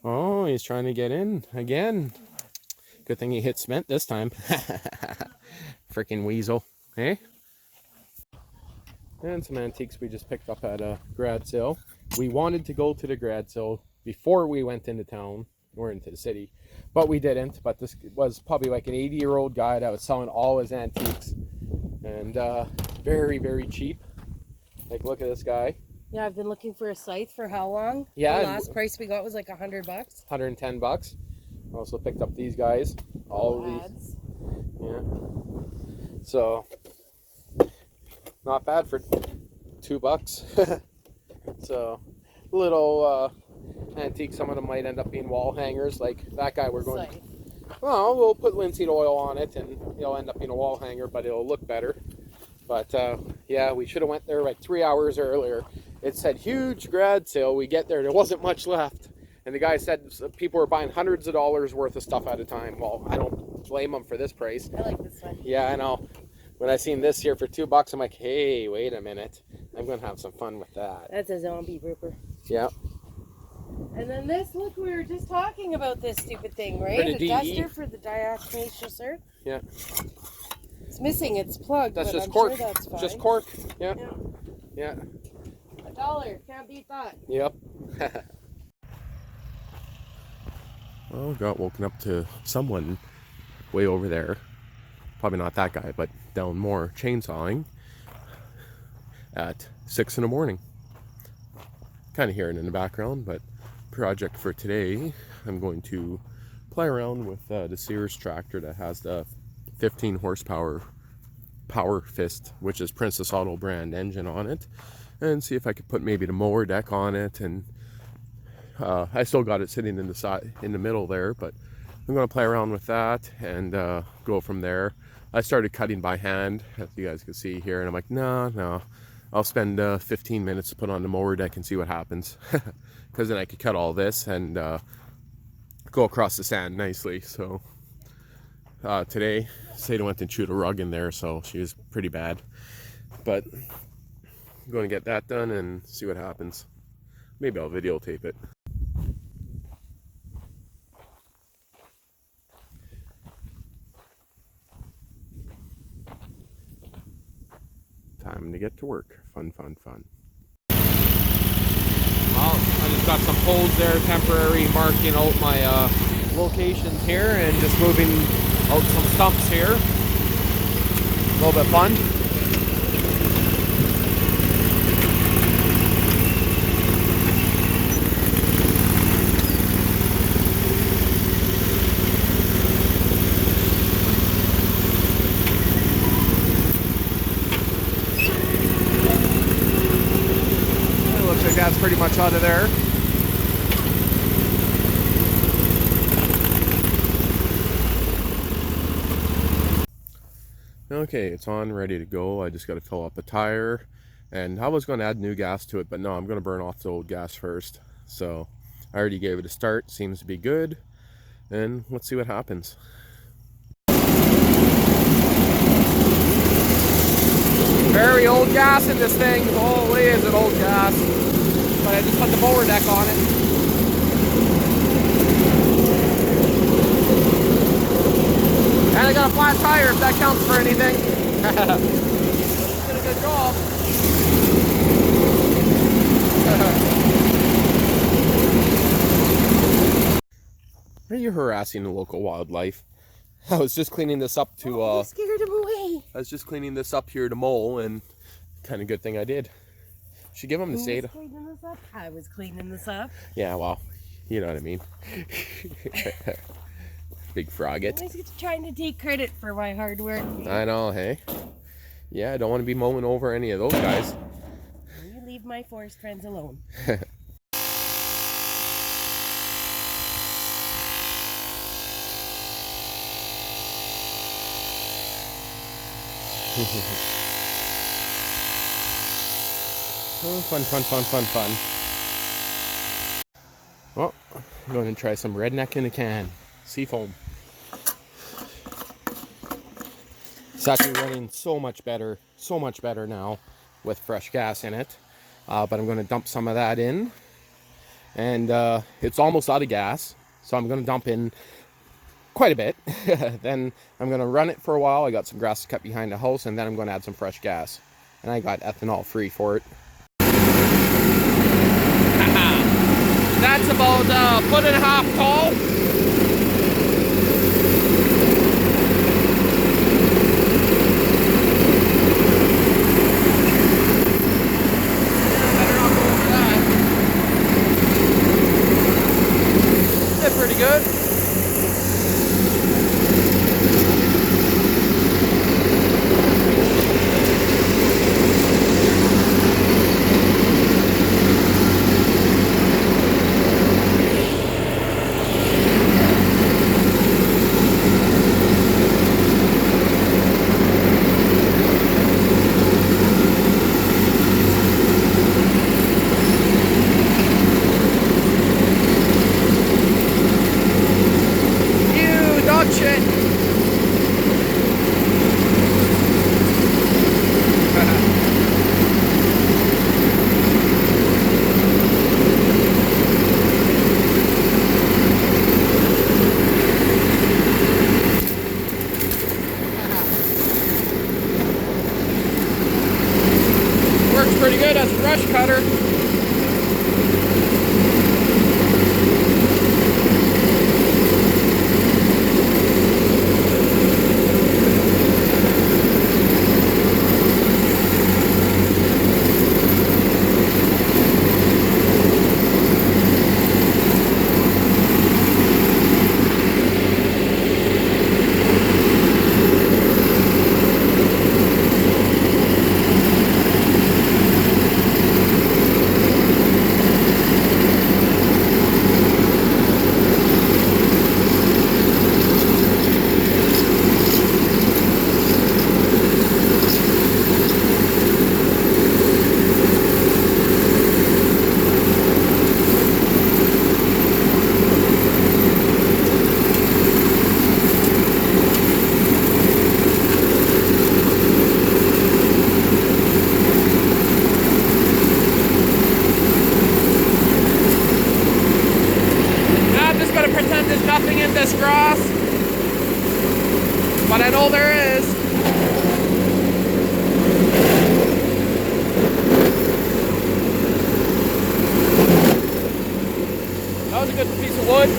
Oh, he's trying to get in again. Good thing he hit cement this time. Freaking weasel. Hey? And some antiques we just picked up at a grad sale. We wanted to go to the grad sale before we went into town or into the city, but we didn't. But this was probably like an 80-year-old guy that was selling all his antiques, and very, very cheap. Like, look at this guy. Yeah, I've been looking for a scythe for how long? Yeah. The last price we got was like $100. $110. Also picked up these guys. All of these. Yeah. So not bad for $2. So little antique. Some of them might end up being wall hangers. Like that guy, we're going. Scythe. Well, we'll put linseed oil on it, and it'll end up being a wall hanger, but it'll look better. But yeah, we should have went there like 3 hours earlier. It said huge grad sale. We get there wasn't much left, and the guy said people were buying hundreds of dollars worth of stuff at a time. Well, I don't blame them for this price. I like this one. Yeah, I know. When I seen this here for $2, I'm like, hey, wait a minute. I'm gonna have some fun with that. That's a zombie ripper. Yeah. And then this, look, we were just talking about this stupid thing, right? For the A DE. duster for the diatomaceous earth. Yeah. It's missing its plug, That's but just I'm cork. sure that's fine. Just cork. Yeah. Yeah. Yeah. $1. Can't beat that. Yep. Well, got woken up to someone way over there. Probably not that guy, but down more chainsawing at 6 in the morning. Kind of hearing in the background, but project for today, I'm going to play around with the Sears tractor that has the 15 horsepower Power Fist, which is Princess Auto brand engine on it, and see if I could put maybe the mower deck on it. And I still got it sitting in the side in the middle there, but I'm going to play around with that and go from there. I started cutting by hand, as you guys can see here, and I'm like, no, I'll spend 15 minutes to put on the mower deck and see what happens, because then I could cut all this and go across the sand nicely. So today, Sada went and chewed a rug in there, so she was pretty bad. But I'm going to get that done and see what happens. Maybe I'll videotape it. Time to get to work. Fun. Well, I just got some poles there, temporary, marking out my locations here, and just moving out some stumps here. A little bit fun. It looks like that's pretty much out of there. Okay, it's on, ready to go. I just got to fill up a tire, and I was going to add new gas to it, but no, I'm going to burn off the old gas first. So I already gave it a start, seems to be good, and let's see what happens. Very old gas in this thing. Holy, is it old gas. But I just put the mower deck on it. And I got a flat tire, if that counts for anything. Did a good job. Are you harassing the local wildlife? I was just cleaning this up to You scared him away. I was just cleaning this up here to mow, and kind of good thing I did. Should give him the Sada. Cleaning this up? I was cleaning this up. Yeah, well, you know what I mean. Big frogget. I was trying to take credit for my hard work. I know, hey? Yeah, I don't want to be mowing over any of those guys. You leave my forest friends alone. Oh, fun. Well, I'm going to try some redneck in a can. Seafoam. It's actually running so much better now with fresh gas in it. But I'm going to dump some of that in and it's almost out of gas, so I'm gonna dump in quite a bit. Then I'm gonna run it for a while. I got some grass to cut behind the house, and then I'm gonna add some fresh gas, and I got ethanol free for it. That's about a foot and a half tall. Better not go over that. That's pretty good. Works pretty good as a brush cutter. There's nothing in this grass, but I know there is. That was a good piece of wood.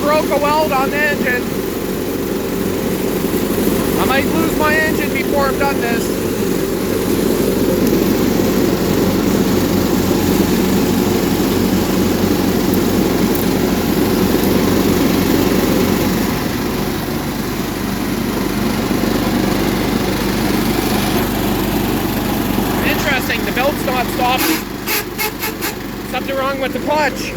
Broke a weld on the engine. I might lose my engine before I'm done this. Interesting, the belt's not stopping. Something wrong with the clutch.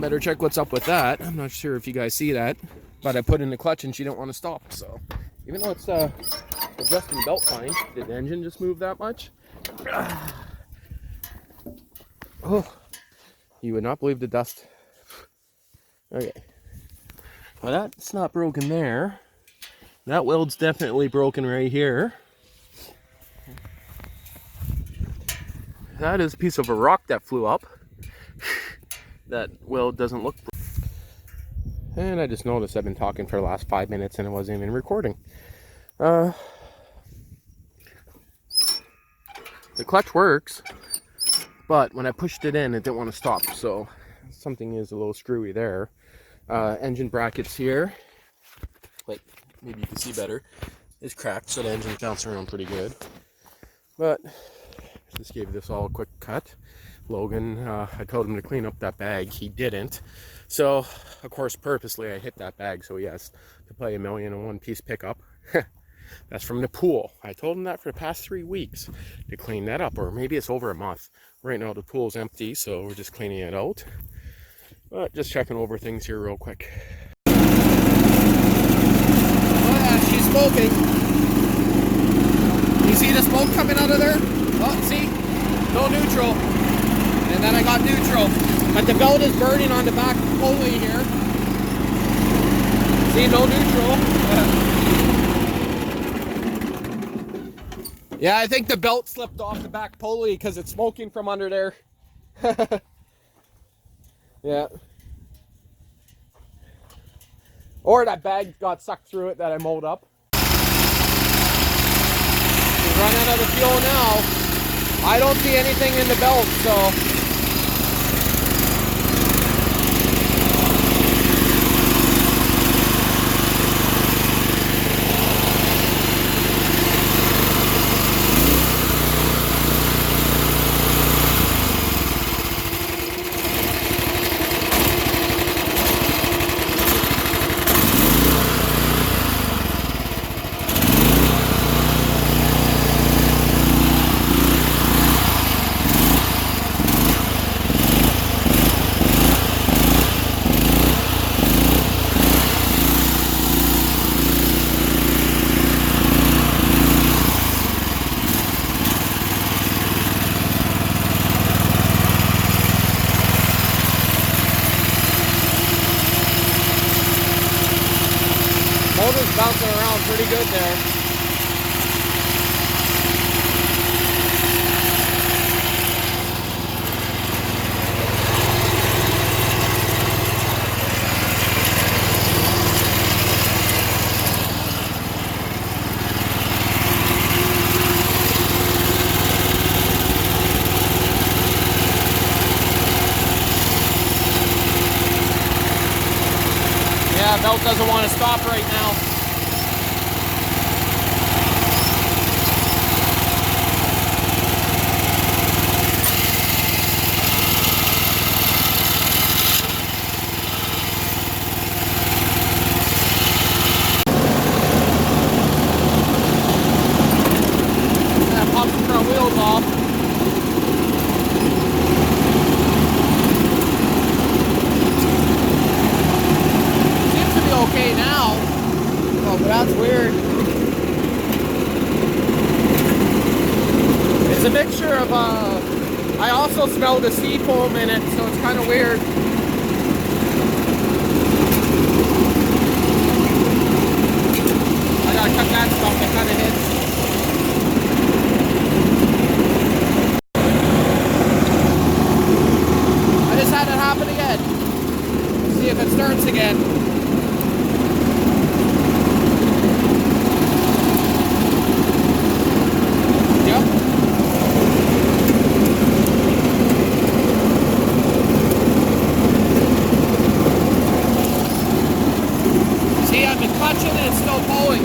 Better check what's up with that. I'm not sure if you guys see that, but I put in the clutch and she didn't want to stop. So even though it's adjusting the belt fine, did the engine just move that much? Oh, you would not believe the dust. Okay, Well, that's not broken there. That weld's definitely broken right here. That is a piece of a rock that flew up. That weld doesn't look. And I just noticed I've been talking for the last 5 minutes and I wasn't even recording. The clutch works, but when I pushed it in, it didn't want to stop. So something is a little screwy there. Engine brackets here, like maybe you can see better, is cracked, so the engine's bouncing around pretty good. But just gave this all a quick cut. Logan, I told him to clean up that bag. He didn't. So, of course, purposely I hit that bag so he has to play a 1,000,001 piece pickup. That's from the pool. I told him that for the past 3 weeks to clean that up, or maybe it's over a month. Right now the pool's empty, so we're just cleaning it out. But just checking over things here real quick. Oh yeah, she's smoking. You see the smoke coming out of there? Oh, see? No neutral. And then I got neutral. But the belt is burning on the back pulley here. See, no neutral. Yeah, I think the belt slipped off the back pulley because it's smoking from under there. Yeah. Or that bag got sucked through it that I mowed up. We're running out of fuel now. I don't see anything in the belt, so. Motor's bouncing around pretty good there. Yeah, belt doesn't want to stop right now. That pops the front wheels off. Okay now. Oh, but that's weird. It's a mixture of I also smell the sea foam in it, so it's kind of weird. I gotta cut that stuff, that kind of hits. I just had it happen again. Let's see if it starts again. See, I've been clutching and it's still pulling.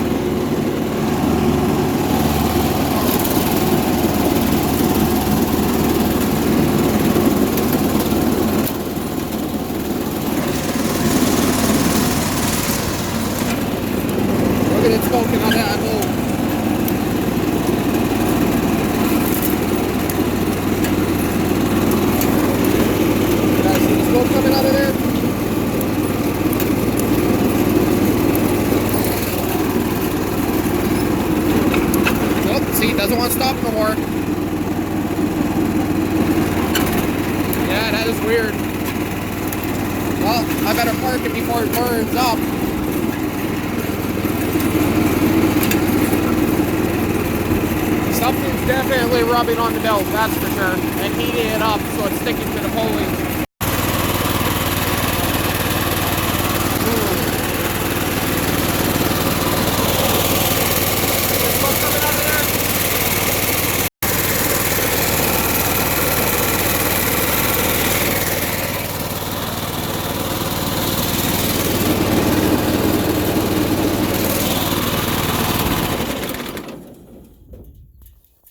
Look at it smoking on that hole. You guys see the smoke coming out of there? See, it doesn't want to stop no more. Yeah, that is weird. Well, I better park it before it burns up. Definitely rubbing on the belt, that's for sure. And heating it up so it's sticking to the pulley.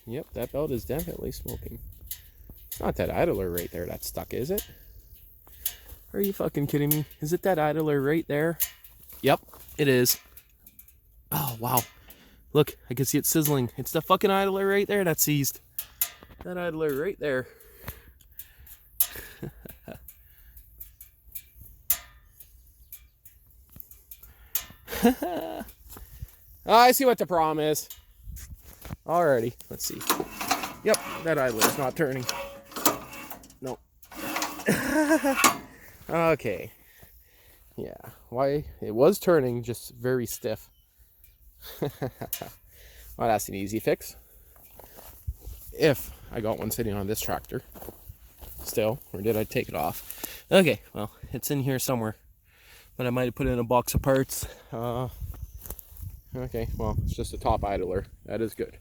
Yep, that belt is definitely smoking. It's not that idler right there that's stuck, is it? Are you fucking kidding me? Is it that idler right there? Yep, it is. Oh, wow. Look, I can see it sizzling. It's the fucking idler right there that's seized. That idler right there. Oh, I see what the problem is. Alrighty, let's see. Yep, that idler is not turning. Nope. Okay. Yeah, why? It was turning, just very stiff. Well, that's an easy fix. If I got one sitting on this tractor. Still, or did I take it off? Okay, well, it's in here somewhere. But I might have put it in a box of parts. Okay, well, it's just a top idler. That is good.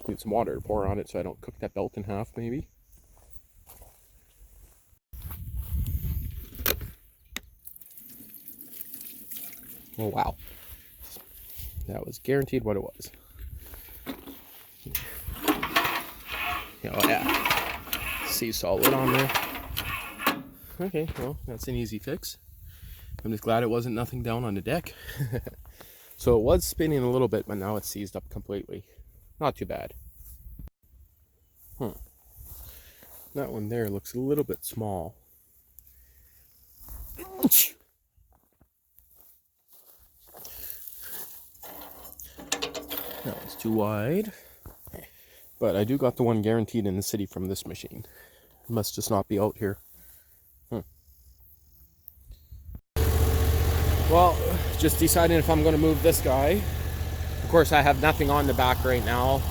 Need some water to pour on it so I don't cook that belt in half, maybe. Oh, wow. That was guaranteed what it was. Oh, yeah. See solid on there. Okay, well, that's an easy fix. I'm just glad it wasn't nothing down on the deck. So it was spinning a little bit, but now it's seized up completely. Not too bad. That one there looks a little bit small. That one's too wide. But I do got the one guaranteed in the city from this machine. It must just not be out here. Well, just deciding if I'm going to move this guy. Of course, I have nothing on the back right now.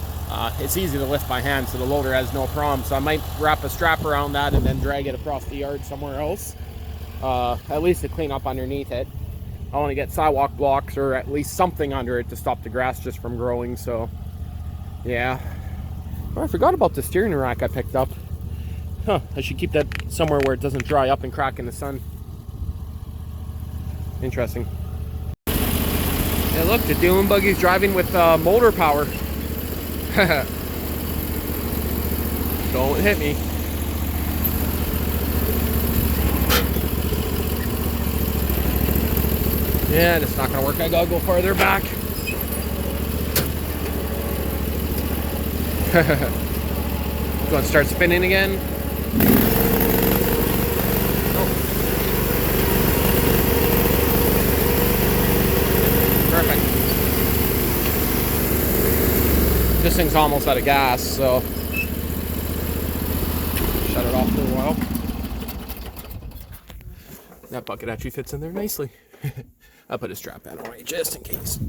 It's easy to lift by hand, so the loader has no problem. So I might wrap a strap around that and then drag it across the yard somewhere else. At least to clean up underneath it. I want to get sidewalk blocks or at least something under it to stop the grass just from growing. So, yeah. Oh, I forgot about the steering rack I picked up. I should keep that somewhere where it doesn't dry up and crack in the sun. Interesting. Yeah, look, the dune buggy's driving with motor power. Don't hit me. Yeah, that's not gonna work. I gotta go farther back. Going to start spinning again. Oh. Perfect. This thing's almost out of gas, so shut it off for a while. That bucket actually fits in there nicely. I'll put a strap pad on it just in case.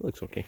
Looks okay.